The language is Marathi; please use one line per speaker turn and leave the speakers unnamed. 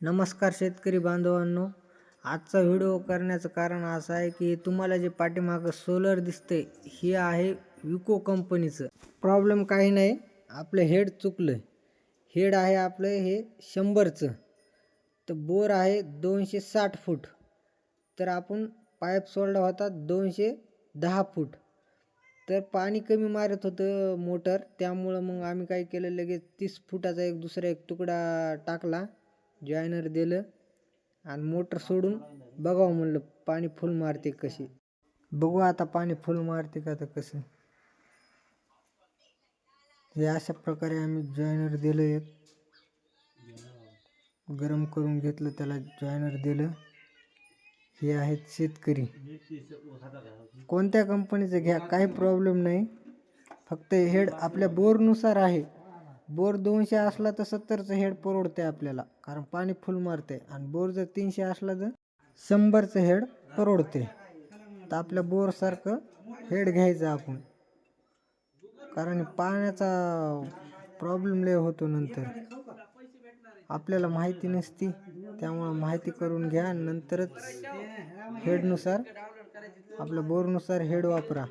नमस्कार शेतकरी बांधवांनो, आजचा व्हिडिओ करण्याचं कारण असं आहे की तुम्हाला जे पाठीमागं सोलर दिसते हे आहे विको कंपनीचं. प्रॉब्लेम काही नाही, आपलं हेड चुकलं. हेड आहे आपलं हे 100चं, तर बोर आहे 260 फूट, तर आपण पाईप सोडला होता 210 फूट. तर पाणी कमी मारत होतं मोटर, त्यामुळं मग आम्ही काय केलं, लगेच 30 फुटाचा दुसरा एक तुकडा टाकला, जॉयनर दिलं आणि मोटर सोडून बघावं म्हणलं पाणी फुल मारते कशी. बघू आता पाणी फुल मारते का तर कसं. हे अशा प्रकारे आम्ही जॉयनर दिलं, एक गरम करून घेतलं, त्याला जॉयनर दिलं. हे आहेत शेतकरी, कोणत्या कंपनीचं घ्या, काही प्रॉब्लेम नाही. फक्त हेड आपल्या बोरनुसार आहे. बोर 200 असला तर 70चं हेड परवडते आपल्याला, कारण पाणी फुल मारते. आणि बोर जर 300 असला तर 100चं हेड परवडते. तर आपल्या बोरसारखं हेड घ्यायचं आपण, कारण पाण्याचा प्रॉब्लेम लय होतो नंतर. आपल्याला माहिती नसती, त्यामुळं माहिती करून घ्या, नंतरच हेडनुसार आपल्या बोरनुसार हेड वापरा.